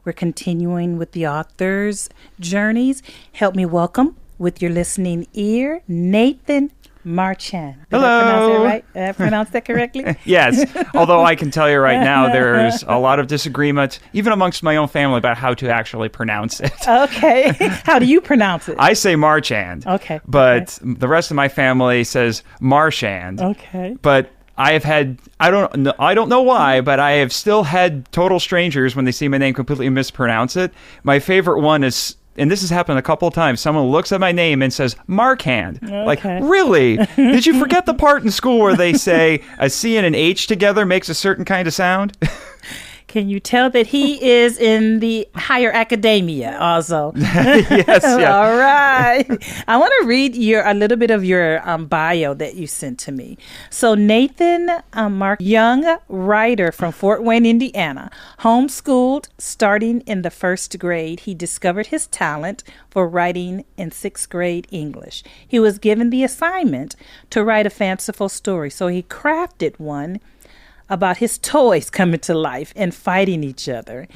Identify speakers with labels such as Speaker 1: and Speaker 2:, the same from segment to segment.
Speaker 1: We're continuing with the author's journeys. Help me welcome, with your listening ear, Nathan Marchand. Did
Speaker 2: Hello.
Speaker 1: I pronounce that right? Did I pronounce that correctly?
Speaker 2: Yes, although I can tell you right now, there's a lot of disagreement, even amongst my own family, about how to actually pronounce it.
Speaker 1: Okay. How do you pronounce it?
Speaker 2: I say Marchand.
Speaker 1: Okay.
Speaker 2: But the rest of my family says Marchand.
Speaker 1: Okay.
Speaker 2: But I have had, I don't know why, but I have still had total strangers when they see my name completely mispronounce it. My favorite one is, and this has happened a couple of times, someone looks at my name and says, Marchand.
Speaker 1: Okay.
Speaker 2: Like, really? Did you forget the part in school where they say a C and an H together makes a certain kind of sound?
Speaker 1: Can you tell that he is in the higher academia also?
Speaker 2: Yes. Yeah.
Speaker 1: All right. I want to read a little bit of your bio that you sent to me. So Nathan Marchand, young writer from Fort Wayne, Indiana, homeschooled starting in the first grade. He discovered his talent for writing in sixth grade English. He was given the assignment to write a fanciful story, so he crafted one about his toys coming to life and fighting each other.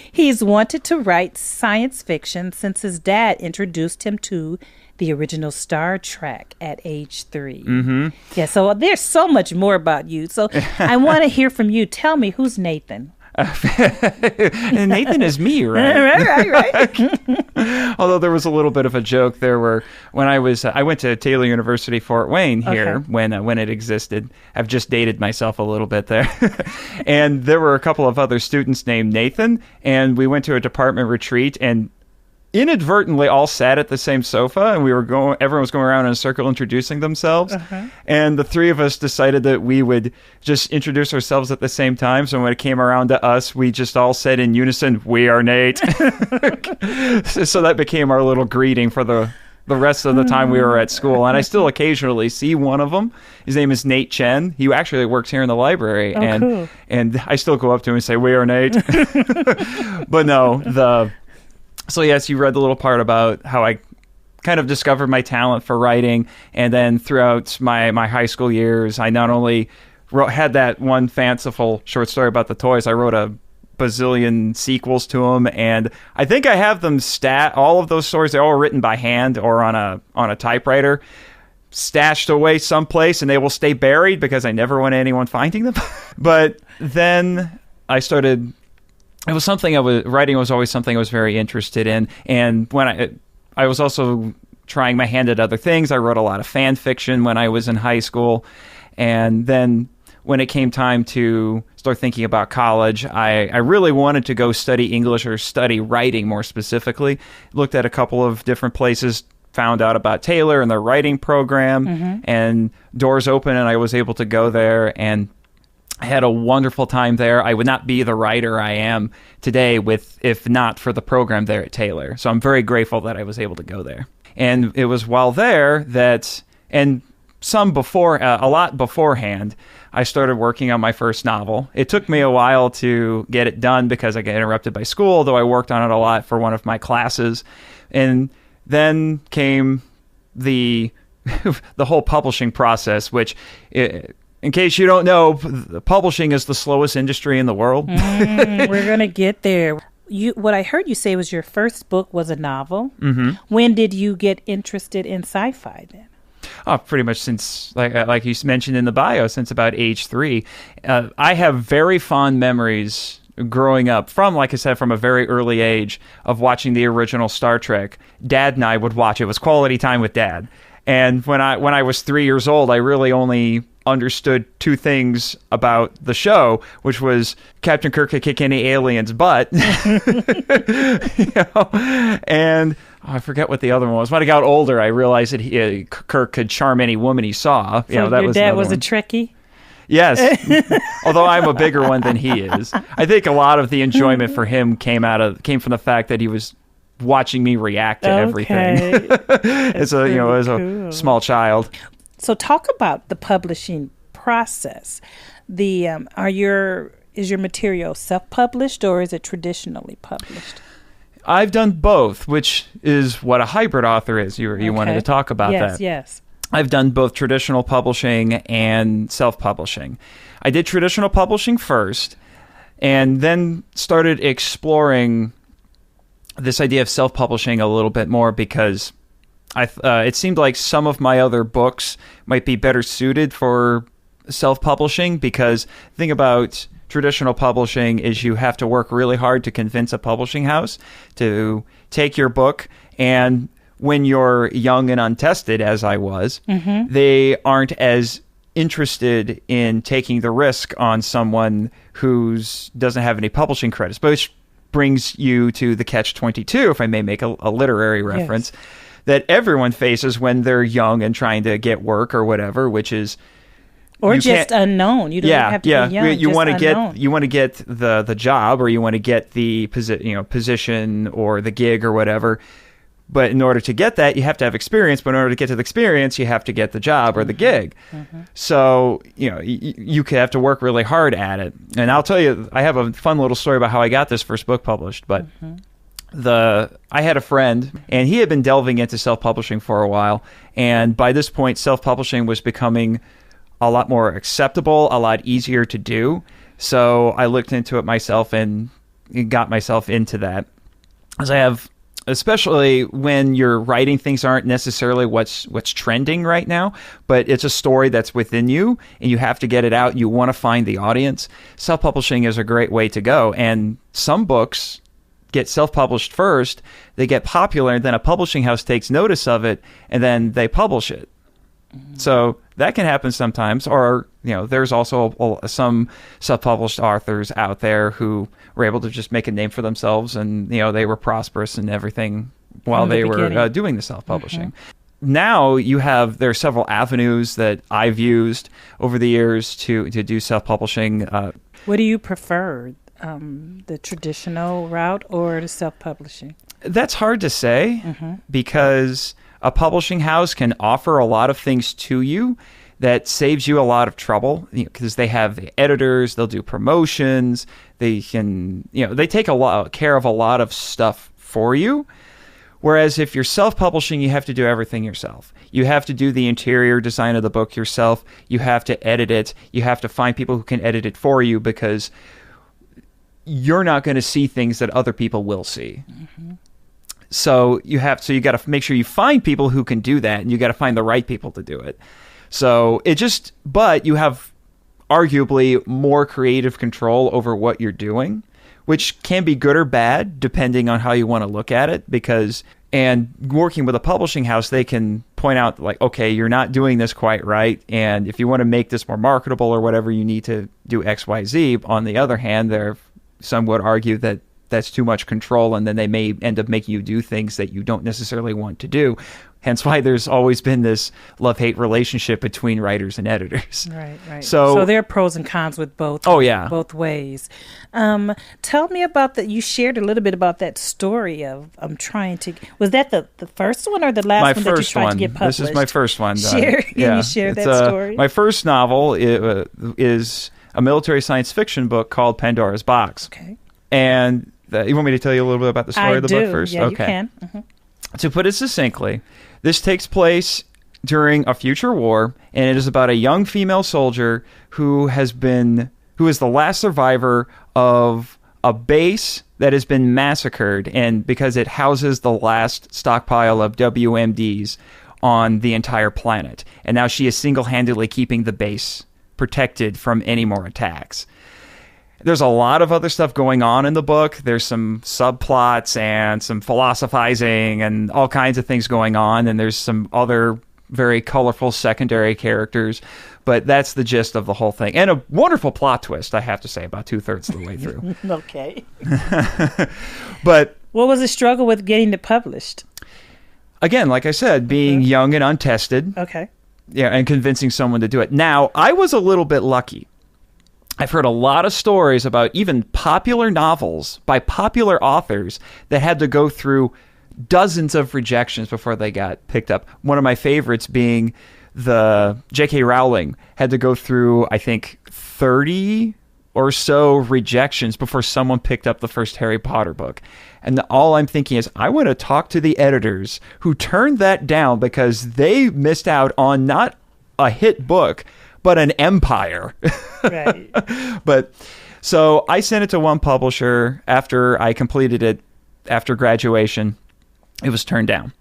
Speaker 1: He's wanted to write science fiction since his dad introduced him to the original Star Trek at age 3.
Speaker 2: Mm-hmm.
Speaker 1: Yeah, so there's so much more about you. So I want to hear from you. Tell me, who's Nathan?
Speaker 2: And Nathan is me, right?
Speaker 1: right.
Speaker 2: Although there was a little bit of a joke there where when I went to Taylor University, Fort Wayne here when it existed. I've just dated myself a little bit there. And there were a couple of other students named Nathan, and we went to a department retreat and inadvertently all sat at the same sofa, and everyone was going around in a circle introducing themselves. And the three of us decided that we would just introduce ourselves at the same time. So when it came around to us, we just all said in unison, "We are Nate." So that became our little greeting for the rest of the time we were at school. And I still occasionally see one of them. His name is Nate Chen. He actually works here in the library.
Speaker 1: Cool.
Speaker 2: And I still go up to him and say, "We are Nate." But no, so yes, you read the little part about how I kind of discovered my talent for writing, and then throughout my high school years, I not only had that one fanciful short story about the toys, I wrote a bazillion sequels to them, and I think I have them all of those stories. They're all written by hand or on a typewriter, stashed away someplace, and they will stay buried because I never want anyone finding them. But then I started. Writing was always something I was very interested in. And when I was also trying my hand at other things. I wrote a lot of fan fiction when I was in high school. And then when it came time to start thinking about college, I really wanted to go study English or study writing more specifically. Looked at a couple of different places, found out about Taylor and their writing program, and doors open, and I was able to go there, and I had a wonderful time there. I would not be the writer I am today if not for the program there at Taylor. So I'm very grateful that I was able to go there. And it was while there that, and a lot beforehand, I started working on my first novel. It took me a while to get it done because I got interrupted by school, though I worked on it a lot for one of my classes. And then came the whole publishing process, which... in case you don't know, publishing is the slowest industry in the world.
Speaker 1: We're going to get there. What I heard you say was your first book was a novel. When did you get interested in sci-fi then?
Speaker 2: Oh, pretty much since, like you mentioned in the bio, since about age 3. I have very fond memories growing up from, like I said, from a very early age of watching the original Star Trek. Dad and I would watch it. It was quality time with Dad. And when I was 3 years old, I really only understood 2 things about the show, which was Captain Kirk could kick any alien's butt, and I forget what the other one was. When I got older, I realized that Kirk could charm any woman he saw.
Speaker 1: So
Speaker 2: that
Speaker 1: your
Speaker 2: was
Speaker 1: dad was
Speaker 2: one.
Speaker 1: a Trekkie?
Speaker 2: Yes, although I'm a bigger one than he is. I think a lot of the enjoyment for him came from the fact that he was watching me react to everything as a small child.
Speaker 1: So talk about the publishing process. Is your material self-published or is it traditionally published?
Speaker 2: I've done both, which is what a hybrid author is. You wanted to talk about that.
Speaker 1: Yes.
Speaker 2: I've done both traditional publishing and self-publishing. I did traditional publishing first, and then started exploring this idea of self-publishing a little bit more because it seemed like some of my other books might be better suited for self-publishing, because the thing about traditional publishing is you have to work really hard to convince a publishing house to take your book, and when you're young and untested, as I was, they aren't as interested in taking the risk on someone who doesn't have any publishing credits, which brings you to the catch-22, if I may make a literary reference, that everyone faces when they're young and trying to get work or whatever, which is
Speaker 1: or just unknown. You don't have to be young.
Speaker 2: You want to get the job, or you want to get the position or the gig or whatever. But in order to get that, you have to have experience. But in order to get to the experience, you have to get the job or the gig. So, you could have to work really hard at it. And I'll tell you, I have a fun little story about how I got this first book published. But I had a friend, and he had been delving into self-publishing for a while. And by this point, self-publishing was becoming a lot more acceptable, a lot easier to do. So I looked into it myself and got myself into that. As I have, especially when you're writing things aren't necessarily what's trending right now, but it's a story that's within you and you have to get it out and you want to find the audience. Self-publishing is a great way to go. And some books get self-published first, they get popular, and then a publishing house takes notice of it, and then they publish it. So that can happen sometimes. Or, there's also some self-published authors out there who were able to just make a name for themselves, and, they were prosperous and everything while they were doing the self-publishing. Now there are several avenues that I've used over the years to do self-publishing.
Speaker 1: What do you prefer? The traditional route or the self-publishing? That's
Speaker 2: hard to say because a publishing house can offer a lot of things to you that saves you a lot of trouble, because they have the editors, they'll do promotions, they can, they take care of a lot of stuff for you. Whereas if you're self-publishing, you have to do everything yourself. You have to do the interior design of the book yourself. You have to edit it. You have to find people who can edit it for you, because you're not going to see things that other people will see. So you got to make sure you find people who can do that, and you got to find the right people to do it. So but you have arguably more creative control over what you're doing, which can be good or bad depending on how you want to look at it, and working with a publishing house, they can point out like, okay, you're not doing this quite right, and if you want to make this more marketable or whatever, you need to do X, Y, Z. On the other hand, some would argue that that's too much control, and then they may end up making you do things that you don't necessarily want to do. Hence why there's always been this love-hate relationship between writers and editors.
Speaker 1: Right. So there are pros and cons with both.
Speaker 2: Oh, yeah.
Speaker 1: Both ways. Tell me about that. You shared a little bit about that story of trying to. Was that the first one or the last one that you tried to get published?
Speaker 2: This is my first one.
Speaker 1: Can you share that story?
Speaker 2: My first novel is a military science fiction book called Pandora's Box.
Speaker 1: Okay.
Speaker 2: And you want me to tell you a little bit about the story of the book first?
Speaker 1: Yeah,
Speaker 2: okay.
Speaker 1: You can.
Speaker 2: To put it succinctly, this takes place during a future war, and it is about a young female soldier who is the last survivor of a base that has been massacred, and because it houses the last stockpile of WMDs on the entire planet. And now she is single-handedly keeping the base protected from any more attacks. There's a lot of other stuff going on in the book. There's some subplots and some philosophizing and all kinds of things going on. And there's some other very colorful secondary characters. But that's the gist of the whole thing. And a wonderful plot twist, I have to say, about 2/3 of the way through.
Speaker 1: Okay.
Speaker 2: But
Speaker 1: what was the struggle with getting it published?
Speaker 2: Again, like I said, being young and untested.
Speaker 1: Okay.
Speaker 2: Yeah, and convincing someone to do it. Now, I was a little bit lucky. I've heard a lot of stories about even popular novels by popular authors that had to go through dozens of rejections before they got picked up. One of my favorites being the J.K. Rowling had to go through, I think, 30 or so rejections before someone picked up the first Harry Potter book. And all I'm thinking is, I want to talk to the editors who turned that down because they missed out on not a hit book, but an empire.
Speaker 1: Right.
Speaker 2: But So I sent it to one publisher after I completed it after graduation. It was turned down.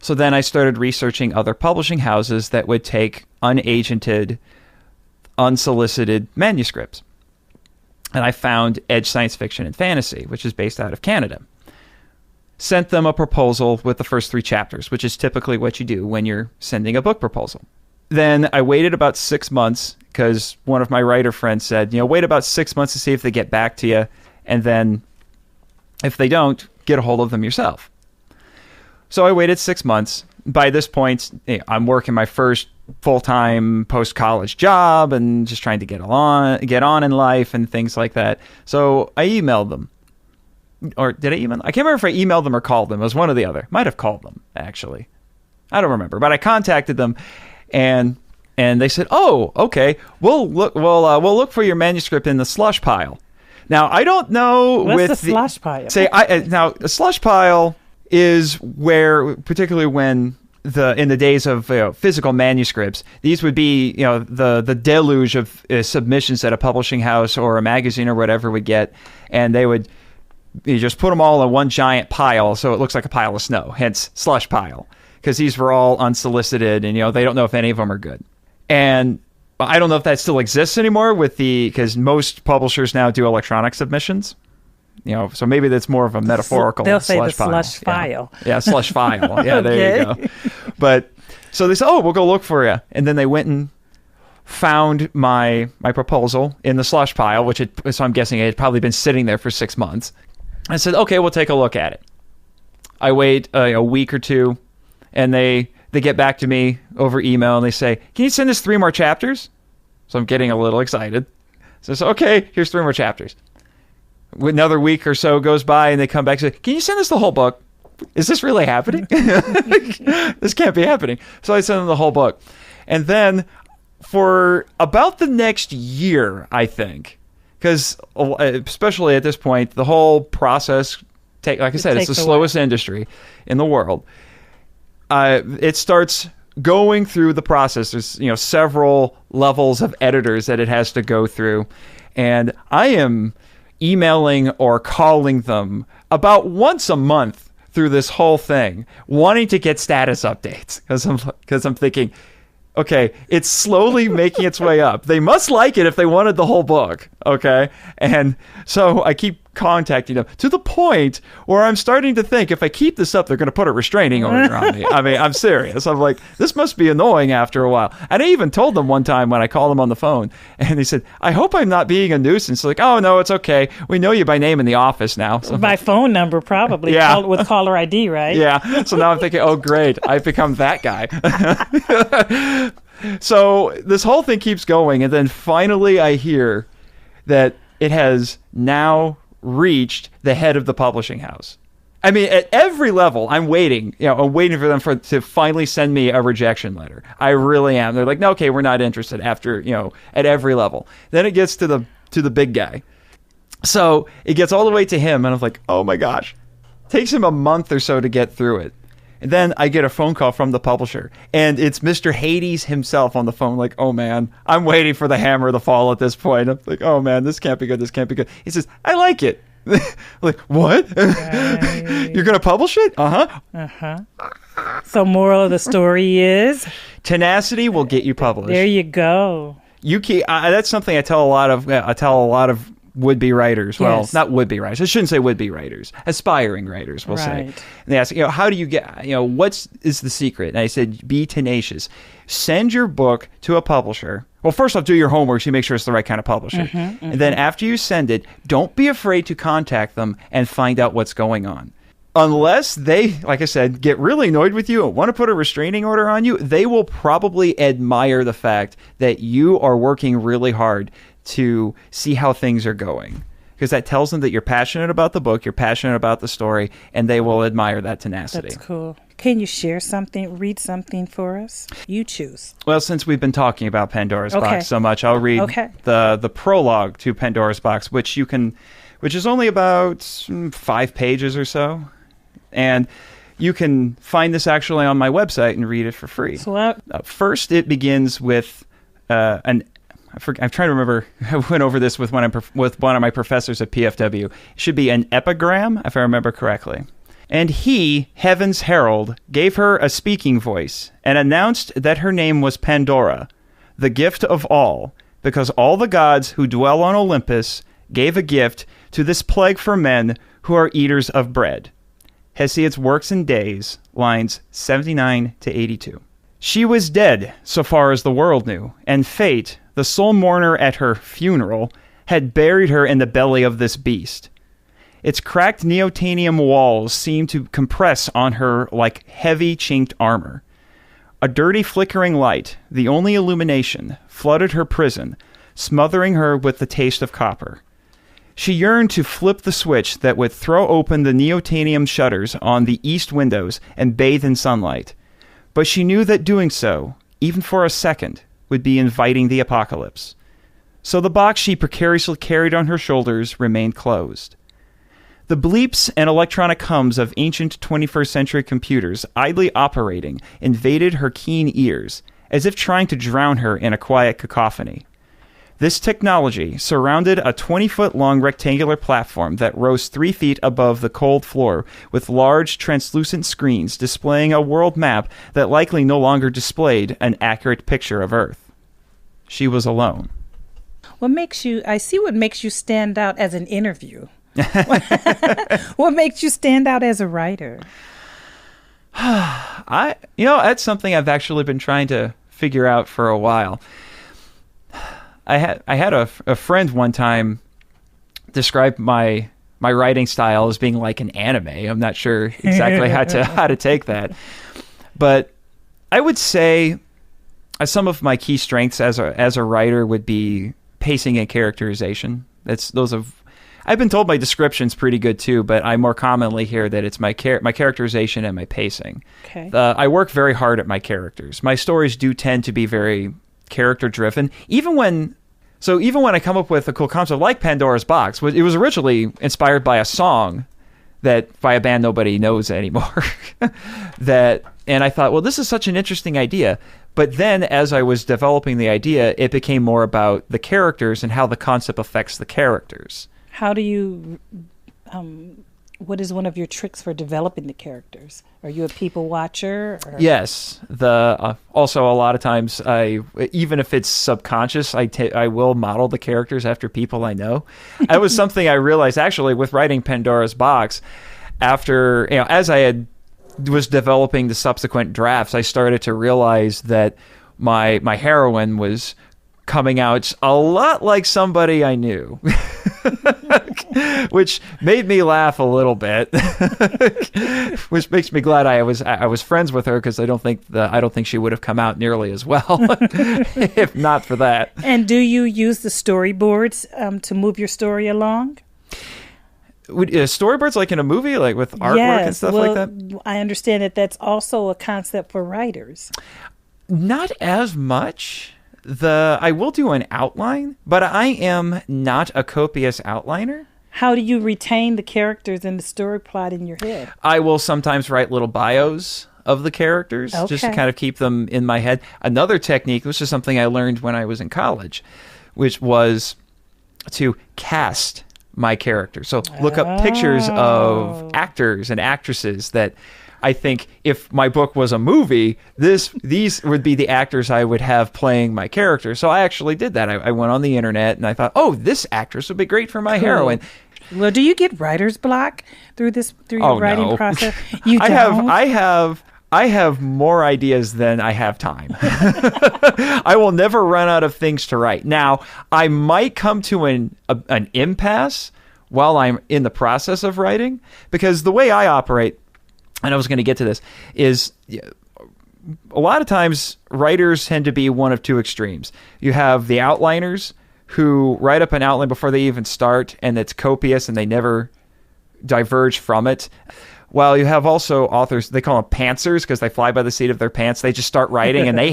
Speaker 2: So then I started researching other publishing houses that would take unagented, unsolicited manuscripts. And I found Edge Science Fiction and Fantasy, which is based out of Canada. Sent them a proposal with the first 3 chapters, which is typically what you do when you're sending a book proposal. Then I waited about 6 months because one of my writer friends said, wait about 6 months to see if they get back to you. And then if they don't, get a hold of them yourself. So I waited 6 months. By this point, I'm working my first full-time post-college job and just trying to get on in life and things like that. So I emailed them. Or did I email them? I can't remember if I emailed them or called them. It was one or the other. Might have called them, actually. I don't remember. But I contacted them, and they said, "Oh, okay. We'll look for your manuscript in the slush pile." Now I don't know
Speaker 1: what's the slush pile.
Speaker 2: Now a slush pile is where, particularly when in the days of physical manuscripts, these would be the deluge of submissions that a publishing house or a magazine or whatever would get, and you just put them all in one giant pile, so it looks like a pile of snow. Hence slush pile, because these were all unsolicited, and they don't know if any of them are good. And I don't know if that still exists anymore because most publishers now do electronic submissions. So maybe that's more of a metaphorical
Speaker 1: They'll say
Speaker 2: slush
Speaker 1: the
Speaker 2: pile.
Speaker 1: slush file.
Speaker 2: Yeah, slush file. Yeah, there you go. But so they said, "Oh, we'll go look for you." And then they went and found my proposal in the slush pile, so I'm guessing it had probably been sitting there for 6 months. I said, "Okay, we'll take a look at it." I wait a week or two, and they get back to me over email, and they say, "Can you send us 3 more chapters?" So I'm getting a little excited. So I said, "Okay, here's 3 more chapters." Another week or so goes by, and they come back and say, "Can you send us the whole book? Is this really happening? This can't be happening." So I sent them the whole book. And then for about the next year, I think, because especially at this point, the whole process, like I said, it's the slowest industry in the world. It starts going through the process. There's several levels of editors that it has to go through. And I am emailing or calling them about once a month through this whole thing, wanting to get status updates, because I'm thinking, okay, it's slowly making its way up. They must like it if they wanted the whole book, okay? And so I keep contacting them to the point where I'm starting to think if I keep this up, they're going to put a restraining order on me. I mean, I'm serious. I'm like, this must be annoying after a while. And I even told them one time when I called them on the phone, and they said, "I hope I'm not being a nuisance." Like, "Oh, no, it's okay. We know you by name in the office now." So
Speaker 1: by phone number, probably.
Speaker 2: Yeah.
Speaker 1: With caller ID, right?
Speaker 2: Yeah. So now I'm thinking, oh, great. I've become that guy. So this whole thing keeps going. And then finally I hear that it has now reached the head of the publishing house. I mean, at every level, I'm waiting. I'm waiting for them to finally send me a rejection letter. I really am. They're like, "No, okay, we're not interested." After at every level, then it gets to the big guy. So it gets all the way to him, and I'm like, "Oh my gosh!" Takes him a month or so to get through it, and then I get a phone call from the publisher, and it's Mr. Hades himself on the phone. Like, "Oh man, I'm waiting for the hammer to fall at this point." I'm like, "Oh man, this can't be good. This can't be good." He says, "I like it." Like, "What? Right. You're going to publish it?"
Speaker 1: So moral of the story is
Speaker 2: tenacity will get you published.
Speaker 1: There you go.
Speaker 2: That's something I tell a lot of would-be writers. Well,
Speaker 1: yes.
Speaker 2: Not would-be writers. I shouldn't say would-be writers. Aspiring writers, we'll say. And they ask, how do you get, what is the secret? And I said, be tenacious. Send your book to a publisher. Well, first off, do your homework so you make sure it's the right kind of publisher. And then after you send it, don't be afraid to contact them and find out what's going on. Unless they, like I said, get really annoyed with you and want to put a restraining order on you, they will probably admire the fact that you are working really hard to see how things are going. Because that tells them that you're passionate about the book, you're passionate about the story, and they will admire that tenacity.
Speaker 1: That's cool. Can you share something, read something for us? You choose.
Speaker 2: Well, since we've been talking about Pandora's Box so much, I'll read the prologue to Pandora's Box, which is only about 5 pages or so. And you can find this actually on my website and read it for free.
Speaker 1: So
Speaker 2: first, it begins with I'm trying to remember. I went over this with one of my professors at PFW. It should be an epigram, if I remember correctly. And he, heaven's herald, gave her a speaking voice and announced that her name was Pandora, the gift of all, because all the gods who dwell on Olympus gave a gift to this plague for men who are eaters of bread. Hesiod's Works and Days, lines 79 to 82. She was dead, so far as the world knew, and fate, the sole mourner at her funeral, had buried her in the belly of this beast. Its cracked neodymium walls seemed to compress on her like heavy chinked armor. A dirty flickering light, the only illumination, flooded her prison, smothering her with the taste of copper. She yearned to flip the switch that would throw open the neodymium shutters on the east windows and bathe in sunlight. But she knew that doing so, even for a second, would be inviting the apocalypse. So the box she precariously carried on her shoulders remained closed. The bleeps and electronic hums of ancient 21st century computers idly operating invaded her keen ears, as if trying to drown her in a quiet cacophony. This technology surrounded a 20-foot-long rectangular platform that rose 3 feet above the cold floor, with large, translucent screens displaying a world map that likely no longer displayed an accurate picture of Earth. She was alone.
Speaker 1: I see what makes you stand out as an interview. What makes you stand out as a writer?
Speaker 2: That's something I've actually been trying to figure out for a while. I had a friend one time describe my writing style as being like an anime. I'm not sure exactly how to take that, but I would say some of my key strengths as a writer would be pacing and characterization. I've been told my description's pretty good too, but I more commonly hear that it's my characterization and my pacing.
Speaker 1: Okay.
Speaker 2: I work very hard at my characters. My stories do tend to be very character driven. Even when I come up with a cool concept like Pandora's Box, it was originally inspired by a song by a band nobody knows anymore. And I thought, well, this is such an interesting idea. But then as I was developing the idea, it became more about the characters and how the concept affects the characters.
Speaker 1: How do you, what is one of your tricks for developing the characters? Are you a people watcher? Or?
Speaker 2: Yes. Also, a lot of times, even if it's subconscious, I will model the characters after people I know. That was something I realized actually with writing Pandora's Box. After, as I was developing the subsequent drafts, I started to realize that my heroine was coming out a lot like somebody I knew. Which made me laugh a little bit, which makes me glad I was friends with her, because I don't think she would have come out nearly as well if not for that.
Speaker 1: And do you use the storyboards to move your story along?
Speaker 2: Storyboards like in a movie, like with artwork and stuff like that?
Speaker 1: I understand that that's also a concept for writers.
Speaker 2: Not as much. I will do an outline, but I am not a copious outliner.
Speaker 1: How do you retain the characters and the story plot in your head?
Speaker 2: I will sometimes write little bios of the characters, just to kind of keep them in my head. Another technique, which is something I learned when I was in college, which was to cast my character. So look up pictures of actors and actresses that I think if my book was a movie, these would be the actors I would have playing my character. So I actually did that. I went on the internet and I thought, oh, this actress would be great for my heroine.
Speaker 1: Well, do you get writer's block through your writing process? You don't?
Speaker 2: I have more ideas than I have time. I will never run out of things to write. Now, I might come to an impasse while I'm in the process of writing, because the way I operate, and I was going to get to this, is a lot of times writers tend to be one of two extremes. You have the outliners who write up an outline before they even start, and it's copious and they never diverge from it. While you have also authors, they call them pantsers because they fly by the seat of their pants. They just start writing and they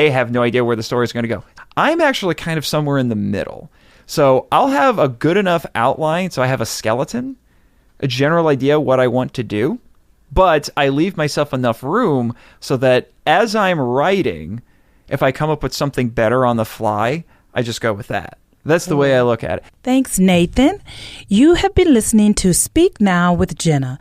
Speaker 2: have no idea where the story is going to go. I'm actually kind of somewhere in the middle. So I'll have a good enough outline, so I have a skeleton, a general idea what I want to do, but I leave myself enough room so that as I'm writing, if I come up with something better on the fly, I just go with that. That's the way I look at it.
Speaker 1: Thanks, Nathan. You have been listening to Speak Now with GENA,